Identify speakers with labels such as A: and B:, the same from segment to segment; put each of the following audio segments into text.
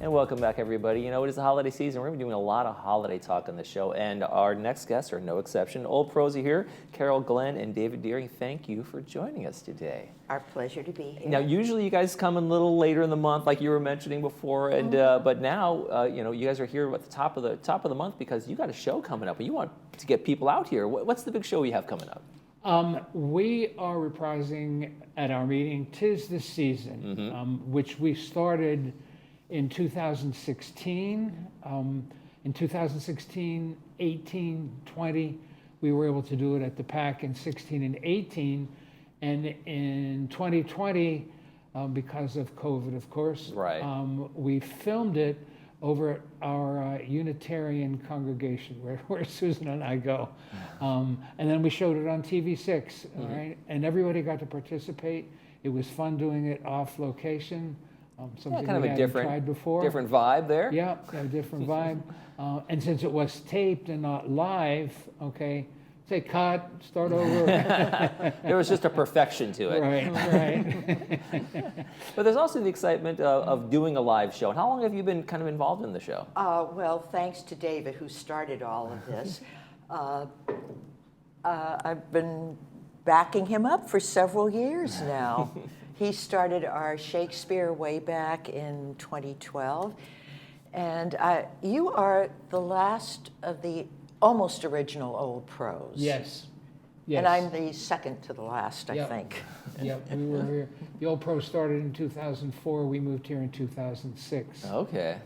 A: And welcome back, everybody. You know, it is the holiday season. We're going to be doing a lot of holiday talk on the show. And our next guests are no exception. Old pros are here. Carol Glenn and David Deering, thank you for joining us today.
B: Our pleasure to be here.
A: Now, usually you guys come in a little later in the month, like you were mentioning before. And but now, you know, you guys are here at the top of the month because you got a show coming up, and you want to get people out here. What's the big show you have coming up?
C: We are reprising at our meeting "'Tis the Season," which we started in 2016. In 2016, 18, 20, we were able to do it at the PAC in 16 and 18. And in 2020, because of COVID, of course,
A: Right.
C: We filmed it over at our Unitarian congregation where Susan and I go. And then we showed it on TV6, all right? And everybody got to participate. It was fun doing it off location. Something
A: kind of
C: we
A: a
C: hadn't tried before.
A: different vibe there.
C: Yeah, a different vibe. And since it was taped and not live, okay, say cut, start over.
A: There was just a perfection to it.
C: Right.
A: But there's also the excitement of doing a live show. And how long have you been kind of involved in the show?
B: Well, thanks to David, who started all of this. I've been backing him up for several years now. He started our Shakespeare way back in 2012. And you are the last of the almost original old pros.
C: Yes.
B: And I'm the second to the last, I think.
C: Yep, we were here. The old pro started in 2004. We moved here in 2006.
A: Okay.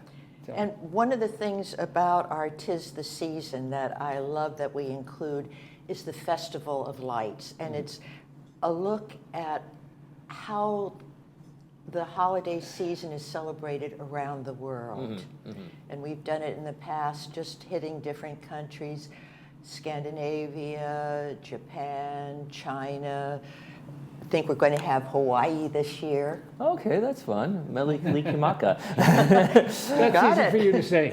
C: So.
B: And one of the things about our "'Tis the Season" that I love that we include is the Festival of Lights. And it's a look at how the holiday season is celebrated around the world. And we've done it in the past, just hitting different countries, Scandinavia, Japan, China. I think we're going to have Hawaii this year.
A: Okay, that's fun. Melikilimaka.
C: That's
B: Got
C: easy
B: it.
C: for you to say.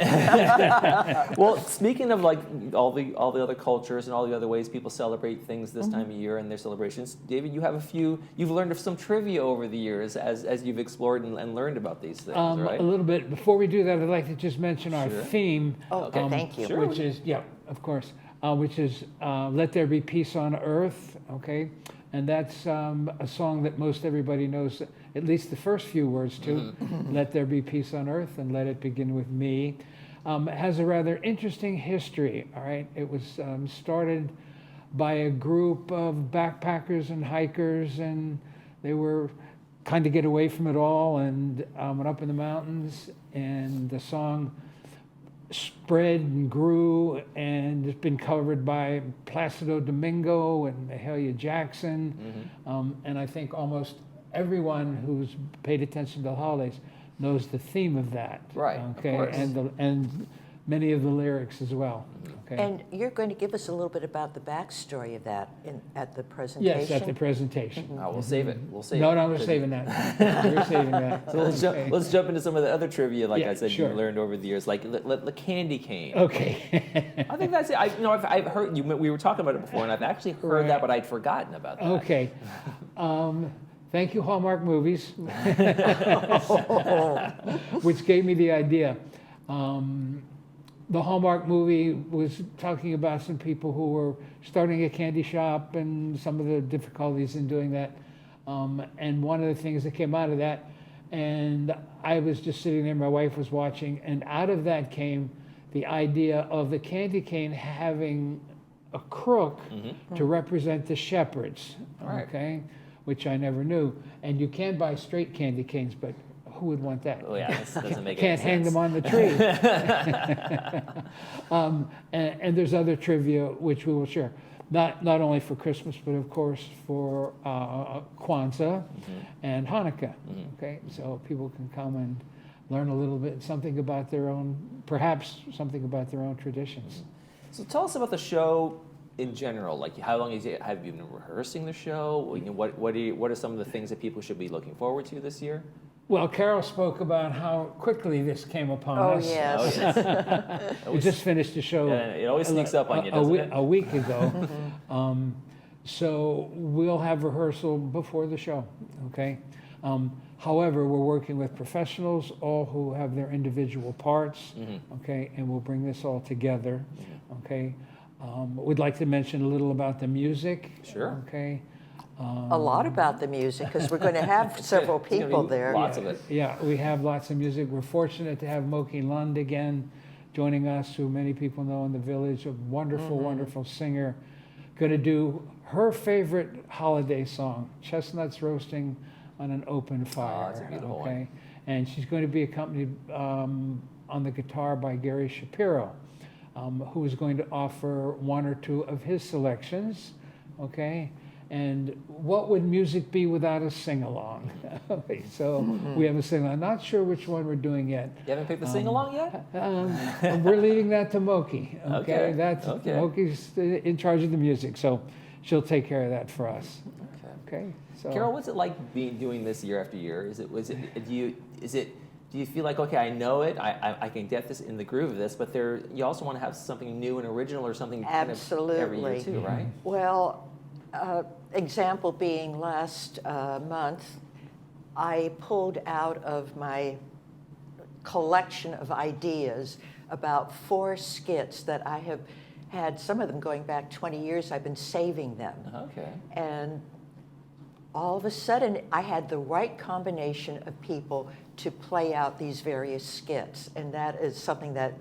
A: Well, speaking of like all the other cultures and all the other ways people celebrate things this time of year and their celebrations, David, you have a few. You've learned of some trivia over the years as you've explored and learned about these things, right?
C: A little bit. Before we do that, I'd like to just mention our theme.
B: Oh, okay, thank you.
A: Sure.
C: Which is, of course, which is "Let There Be Peace on Earth," okay? And that's a song that most everybody knows, at least the first few words to. Let there be peace on earth and let it begin with me. It has a rather interesting history, all right? It was started by a group of backpackers and hikers, and they were kind of get away from it all and went up in the mountains, and the song spread and grew, and it's been covered by Placido Domingo and Mahalia Jackson, and I think almost everyone who's paid attention to the holidays knows the theme of that.
A: Right,
C: Okay.
A: of course.
C: And many of the lyrics as well. Okay.
B: And you're going to give us a little bit about the backstory of that at the presentation?
C: Yes, at the presentation.
A: We'll save it. We'll save it.
C: No, we're saving that. We're saving that.
A: So let's jump into some of the other trivia, like I said,
C: sure.
A: you learned over the years, like the candy cane.
C: Okay.
A: I think that's it. I've heard you. We were talking about it before, and I've actually heard that, but I'd forgotten about that.
C: Okay. Thank you, Hallmark Movies, which gave me the idea. The Hallmark movie was talking about some people who were starting a candy shop and some of the difficulties in doing that. And one of the things that came out of that, and I was just sitting there, my wife was watching, and out of that came the idea of the candy cane having a crook to represent the shepherds, okay, which I never knew. And you can buy straight candy canes, but who would want that?
A: Oh yeah, this doesn't make
C: Can't
A: any
C: hang
A: sense.
C: them on the tree. And there's other trivia which we will share, not only for Christmas, but of course for Kwanzaa and Hanukkah. Okay, so people can come and learn a little bit, something about their own, perhaps something about their own traditions.
A: So tell us about the show in general. Like, how long have you been rehearsing the show? You know, what are some of the things that people should be looking forward to this year?
C: Well, Carol spoke about how quickly this came upon us.
B: Yes.
C: We just finished the show.
A: It always sneaks up on you, doesn't it?
C: A week ago. So we'll have rehearsal before the show, okay? However, we're working with professionals, all who have their individual parts, okay, and we'll bring this all together, okay. We'd like to mention a little about the music.
A: Sure.
C: Okay.
B: A lot about the music, because we're going to have several
A: It's gonna be
B: people there.
A: Lots of it.
C: Yeah, we have lots of music. We're fortunate to have Moki Lund again joining us, who many people know in the village, a wonderful, wonderful singer. Going to do her favorite holiday song, Chestnuts Roasting on an Open Fire.
A: That's a beautiful one.
C: Okay, and she's going to be accompanied on the guitar by Gary Shapiro, who is going to offer one or two of his selections. Okay. And what would music be without a sing-along? Okay, so we have a sing-along. Not sure which one we're doing yet.
A: You haven't picked the sing-along yet?
C: We're leaving that to Moki.
A: Okay,
C: That's
A: okay.
C: Moki's in charge of the music, so she'll take care of that for us.
A: Okay.
C: Okay. So
A: Carol, what's it like doing this year after year? Do you feel like, okay, I know it, I can get this in the groove of this, but you also want to have something new and original or something kind of every year
B: Absolutely.
A: too, right?
B: Well, example being last month, I pulled out of my collection of ideas about 4 skits that I have had, some of them going back 20 years. I've been saving them.
A: Okay.
B: And all of a sudden, I had the right combination of people to play out these various skits. And that is something that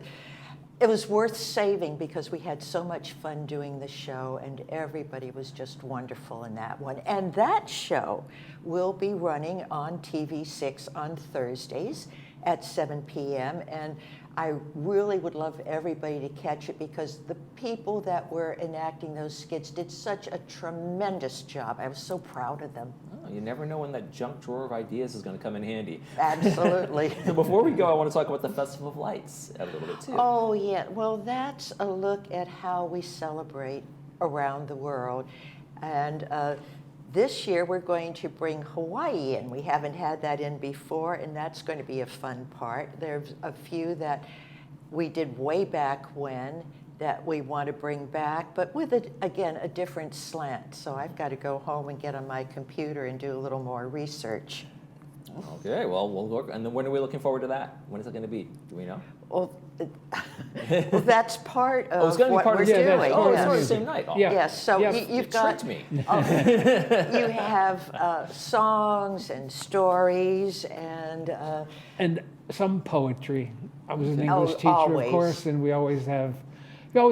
B: it was worth saving, because we had so much fun doing the show, and everybody was just wonderful in that one. And that show will be running on TV6 on Thursdays at 7 p.m. And I really would love everybody to catch it, because the people that were enacting those skits did such a tremendous job. I was so proud of them.
A: Oh, you never know when that junk drawer of ideas is going to come in handy.
B: Absolutely.
A: So before we go, I want to talk about the Festival of Lights a little bit too.
B: Oh, yeah. Well, that's a look at how we celebrate around the world. And this year, we're going to bring Hawaii in. We haven't had that in before, and that's going to be a fun part. There's a few that we did way back when that we want to bring back, but with, again, a different slant. So I've got to go home and get on my computer and do a little more research.
A: Okay, well, we'll look. And then when are we looking forward to that? When is it going to be? Do we know?
B: Well, well, that's part
A: Oh, it's
B: of
A: going to be
B: what
A: part
B: we're
A: of the
C: Yeah,
B: doing.
C: that's
A: Oh,
C: part
A: it's
C: of
A: on
C: the
A: the same
C: music.
A: night. Oh,
C: Yeah.
B: Yes, so
C: Yeah.
B: you've
A: you
B: got,
A: tricked me.
B: you have songs and stories and
C: and some poetry. I was an
B: Oh,
C: English teacher,
B: always.
C: of course, and we always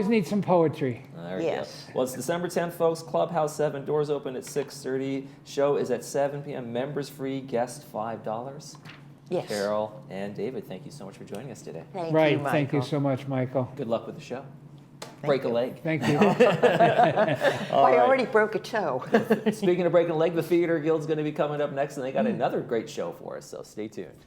C: need some poetry.
A: There we
B: Yes.
A: go. Well, it's December 10th, folks. Clubhouse 7. Doors open at 6:30. Show is at 7 p.m. Members free. Guest $5.
B: yes.
A: Carol and David, thank you so much for joining us today.
B: Thank
C: Right.
B: you, Michael.
C: Thank you so much, Michael.
A: Good luck with the show. Break a
B: you.
A: leg.
C: Thank you.
B: Oh, I already broke a toe.
A: Speaking of breaking a leg, the Theater Guild's going to be coming up next, and they got another great show for us, so stay tuned.